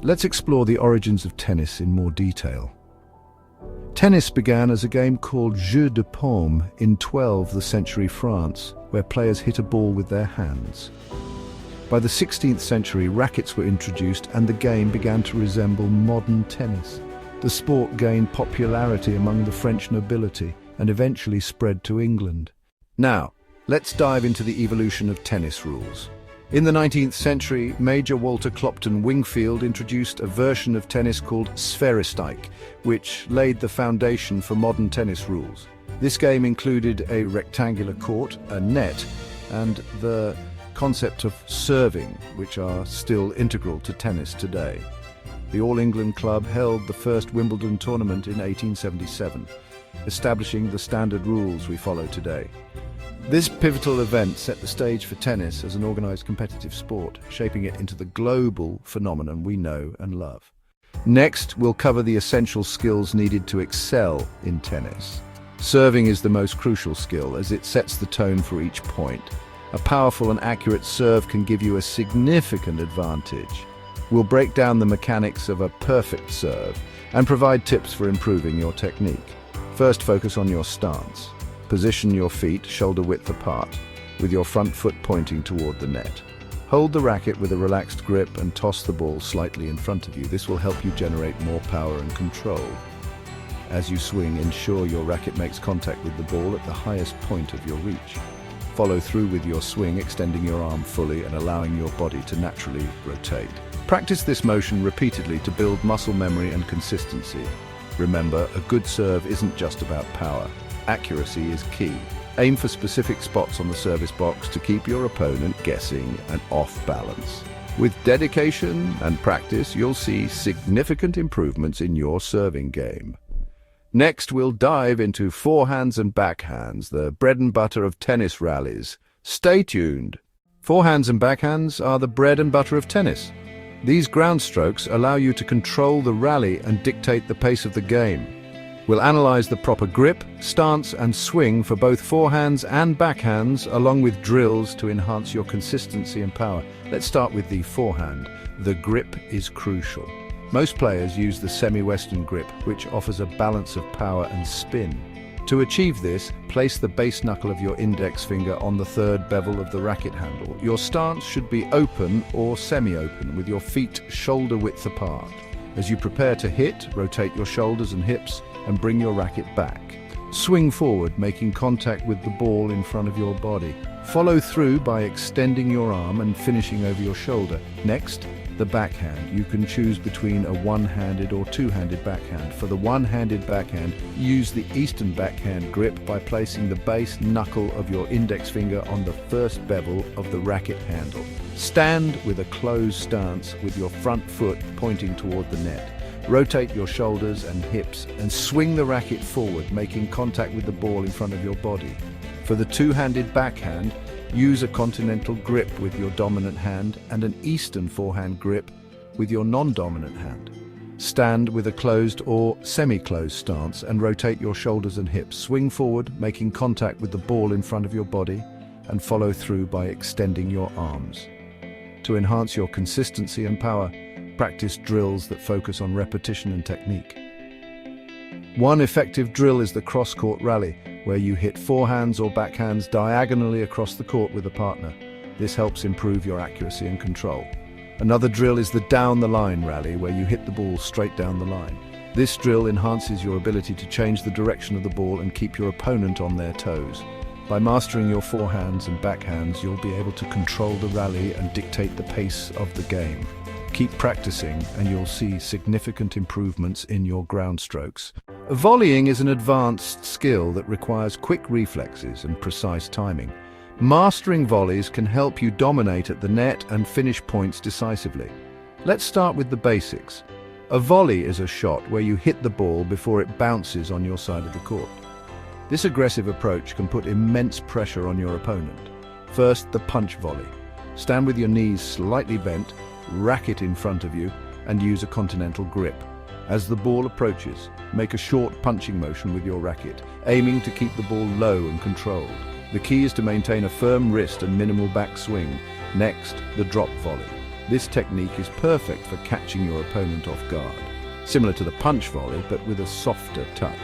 Let's explore the origins of tennis in more detail. Tennis began as a game called Jeu de Paume in 12th century France, where players hit a ball with their hands. By the 16th century, rackets were introduced and the game began to resemble modern tennis. The sport gained popularity among the French nobility and eventually spread to England. Now, let's dive into the evolution of tennis rules. In the 19th century, Major Walter Clopton Wingfield introduced a version of tennis called Spheristyk, which laid the foundation for modern tennis rules. This game included a rectangular court, a net, and the concept of serving, which are still integral to tennis today. The All England Club held the first Wimbledon tournament in 1877, establishing the standard rules we follow today. This pivotal event set the stage for tennis as an organized competitive sport, shaping it into the global phenomenon we know and love. Next, we'll cover the essential skills needed to excel in tennis. Serving is the most crucial skill as it sets the tone for each point. A powerful and accurate serve can give you a significant advantage. We'll break down the mechanics of a perfect serve and provide tips for improving your technique. First, focus on your stance. Position your feet shoulder-width apart, with your front foot pointing toward the net. Hold the racket with a relaxed grip and toss the ball slightly in front of you. This will help you generate more power and control. As you swing, ensure your racket makes contact with the ball at the highest point of your reach. Follow through with your swing, extending your arm fully and allowing your body to naturally rotate. Practice this motion repeatedly to build muscle memory and consistency. Remember, a good serve isn't just about power. Accuracy is key. Aim for specific spots on the service box to keep your opponent guessing and off balance. With dedication and practice, you'll see significant improvements in your serving game. Next, we'll dive into forehands and backhands, the bread and butter of tennis rallies. Stay tuned. Forehands and backhands are the bread and butter of tennis. These ground strokes allow you to control the rally and dictate the pace of the game. We'll analyze the proper grip, stance, and swing for both forehands and backhands, along with drills to enhance your consistency and power. Let's start with the forehand. The grip is crucial. Most players use the semi-western grip, which offers a balance of power and spin. To achieve this, place the base knuckle of your index finger on the third bevel of the racket handle. Your stance should be open or semi-open, with your feet shoulder-width apart. As you prepare to hit, rotate your shoulders and hips and bring your racket back. Swing forward, making contact with the ball in front of your body. Follow through by extending your arm and finishing over your shoulder. Next, the backhand. You can choose between a one-handed or two-handed backhand. For the one-handed backhand, use the Eastern backhand grip by placing the base knuckle of your index finger on the first bevel of the racket handle. Stand with a closed stance with your front foot pointing toward the net. Rotate your shoulders and hips and swing the racket forward, making contact with the ball in front of your body. For the two-handed backhand, use a continental grip with your dominant hand and an Eastern forehand grip with your non-dominant hand. Stand with a closed or semi-closed stance and rotate your shoulders and hips. Swing forward, making contact with the ball in front of your body, and follow through by extending your arms. To enhance your consistency and power, practice drills that focus on repetition and technique. One effective drill is the cross-court rally, where you hit forehands or backhands diagonally across the court with a partner. This helps improve your accuracy and control. Another drill is the down-the-line rally, where you hit the ball straight down the line. This drill enhances your ability to change the direction of the ball and keep your opponent on their toes. By mastering your forehands and backhands, you'll be able to control the rally and dictate the pace of the game. Keep practicing and you'll see significant improvements in your ground strokes. Volleying is an advanced skill that requires quick reflexes and precise timing. Mastering volleys can help you dominate at the net and finish points decisively. Let's start with the basics. A volley is a shot where you hit the ball before it bounces on your side of the court. This aggressive approach can put immense pressure on your opponent. First, the punch volley. Stand with your knees slightly bent, racket in front of you, and use a continental grip. As the ball approaches, make a short punching motion with your racket, aiming to keep the ball low and controlled. The key is to maintain a firm wrist and minimal backswing. Next, the drop volley. This technique is perfect for catching your opponent off guard, similar to the punch volley but with a softer touch.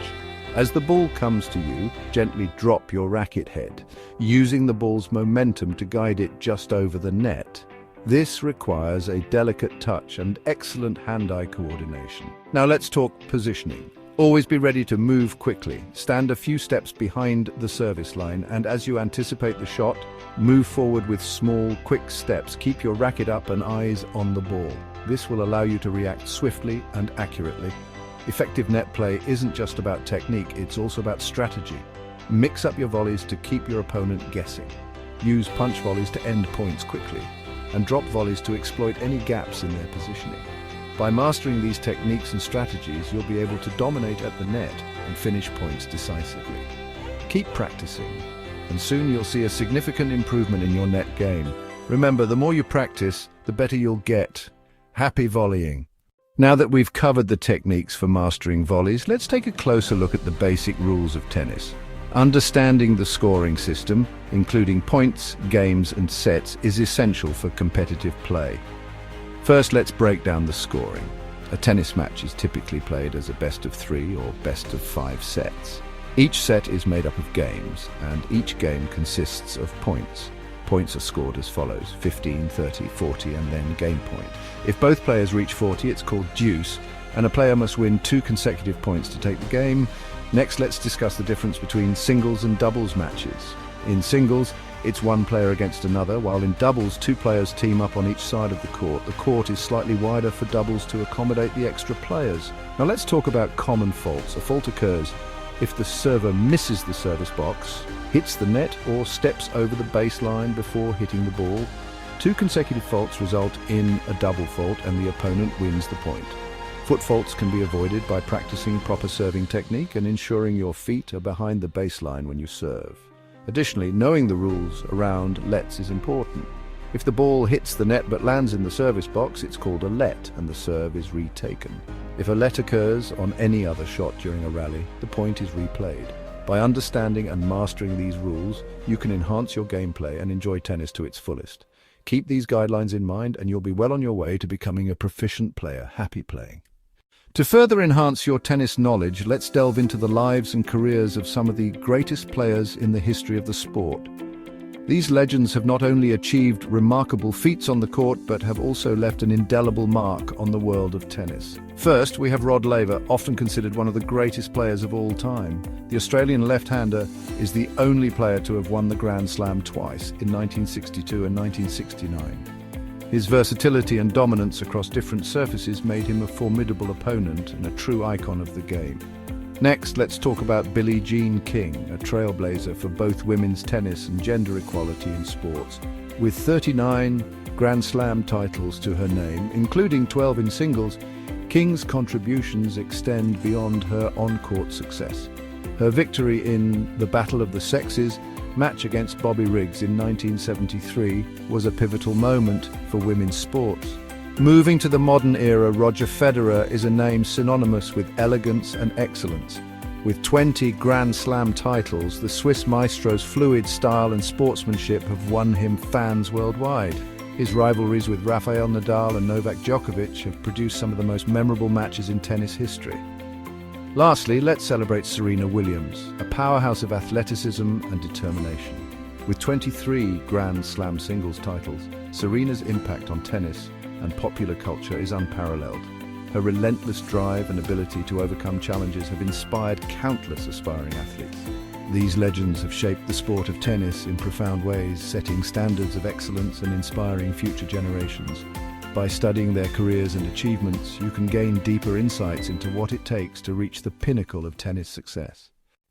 As the ball comes to you, gently drop your racket head, using the ball's momentum to guide it just over the net. This requires a delicate touch and excellent hand-eye coordination. Now let's talk positioning. Always be ready to move quickly. Stand a few steps behind the service line, and as you anticipate the shot, move forward with small, quick steps. Keep your racket up and eyes on the ball. This will allow you to react swiftly and accurately. Effective net play isn't just about technique, it's also about strategy. Mix up your volleys to keep your opponent guessing. Use punch volleys to end points quickly, and drop volleys to exploit any gaps in their positioning. By mastering these techniques and strategies, you'll be able to dominate at the net and finish points decisively. Keep practicing, and soon you'll see a significant improvement in your net game. Remember, the more you practice, the better you'll get. Happy volleying! Now that we've covered the techniques for mastering volleys, let's take a closer look at the basic rules of tennis. Understanding the scoring system, including points, games, and sets, is essential for competitive play. First, let's break down the scoring. A tennis match is typically played as a best-of-3 or best-of-5 sets. Each set is made up of games, and each game consists of points. Points are scored as follows: 15, 30, 40, and then game point. If both players reach 40, it's called deuce, and a player must win 2 consecutive points to take the game. Next, let's discuss the difference between singles and doubles matches. In singles, it's one player against another, while in doubles, 2 players team up on each side of the court. The court is slightly wider for doubles to accommodate the extra players. Now let's talk about common faults. A fault occurs if the server misses the service box, hits the net, or steps over the baseline before hitting the ball. 2 consecutive faults result in a double fault, and the opponent wins the point. Foot faults can be avoided by practicing proper serving technique and ensuring your feet are behind the baseline when you serve. Additionally, knowing the rules around lets is important. If the ball hits the net but lands in the service box, it's called a let, and the serve is retaken. If a let occurs on any other shot during a rally, the point is replayed. By understanding and mastering these rules, you can enhance your gameplay and enjoy tennis to its fullest. Keep these guidelines in mind, and you'll be well on your way to becoming a proficient player. Happy playing! To further enhance your tennis knowledge, let's delve into the lives and careers of some of the greatest players in the history of the sport. These legends have not only achieved remarkable feats on the court, but have also left an indelible mark on the world of tennis. First, we have Rod Laver, often considered one of the greatest players of all time. The Australian left-hander is the only player to have won the Grand Slam twice, in 1962 and 1969. His versatility and dominance across different surfaces made him a formidable opponent and a true icon of the game. Next, let's talk about Billie Jean King, a trailblazer for both women's tennis and gender equality in sports. With 39 Grand Slam titles to her name, including 12 in singles, King's contributions extend beyond her on-court success. Her victory in the Battle of the Sexes match against Bobby Riggs in 1973 was a pivotal moment for women's sports. Moving to the modern era, Roger Federer is a name synonymous with elegance and excellence. With 20 Grand Slam titles, the Swiss maestro's fluid style and sportsmanship have won him fans worldwide. His rivalries with Rafael Nadal and Novak Djokovic have produced some of the most memorable matches in tennis history. Lastly, let's celebrate Serena Williams, a powerhouse of athleticism and determination. With 23 Grand Slam singles titles, Serena's impact on tennis and popular culture is unparalleled. Her relentless drive and ability to overcome challenges have inspired countless aspiring athletes. These legends have shaped the sport of tennis in profound ways, setting standards of excellence and inspiring future generations. By studying their careers and achievements, you can gain deeper insights into what it takes to reach the pinnacle of tennis success.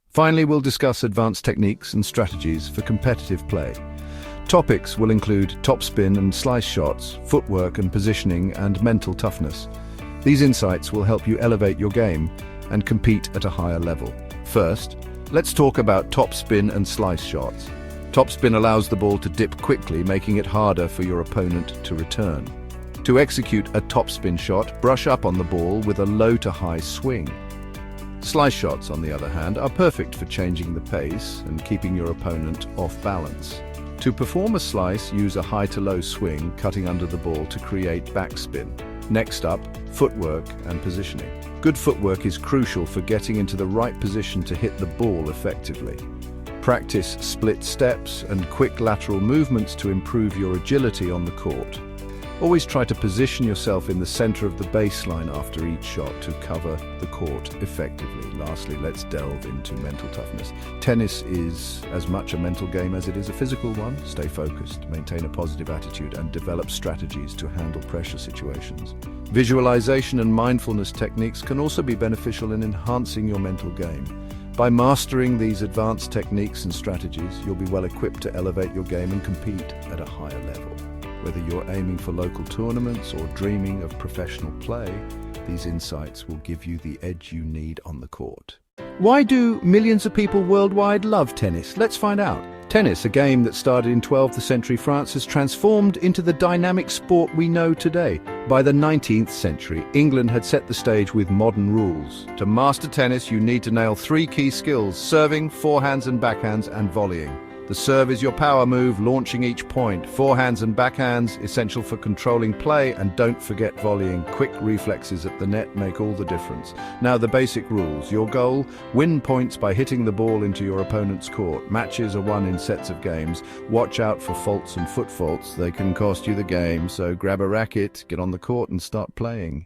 Finally, we'll discuss advanced techniques and strategies for competitive play. Topics will include topspin and slice shots, footwork and positioning, and mental toughness. These insights will help you elevate your game and compete at a higher level. First, let's talk about topspin and slice shots. Topspin allows the ball to dip quickly, making it harder for your opponent to return. To execute a topspin shot, brush up on the ball with a low to high swing. Slice shots, on the other hand, are perfect for changing the pace and keeping your opponent off balance. To perform a slice, use a high to low swing, cutting under the ball to create backspin. Next up, footwork and positioning. Good footwork is crucial for getting into the right position to hit the ball effectively. Practice split steps and quick lateral movements to improve your agility on the court. Always try to position yourself in the center of the baseline after each shot to cover the court effectively. Lastly, let's delve into mental toughness. Tennis is as much a mental game as it is a physical one. Stay focused, maintain a positive attitude, and develop strategies to handle pressure situations. Visualization and mindfulness techniques can also be beneficial in enhancing your mental game. By mastering these advanced techniques and strategies, you'll be well equipped to elevate your game and compete at a higher level. Whether you're aiming for local tournaments or dreaming of professional play, these insights will give you the edge you need on the court. Why do millions of people worldwide love tennis? Let's find out. Tennis, a game that started in 12th century France, has transformed into the dynamic sport we know today. By the 19th century, England had set the stage with modern rules. To master tennis, you need to nail 3 key skills: serving, forehands and backhands, and volleying. The serve is your power move, launching each point. Forehands and backhands, essential for controlling play, and don't forget volleying. Quick reflexes at the net make all the difference. Now the basic rules. Your goal: win points by hitting the ball into your opponent's court. Matches are won in sets of games. Watch out for faults and foot faults. They can cost you the game, so grab a racket, get on the court and start playing.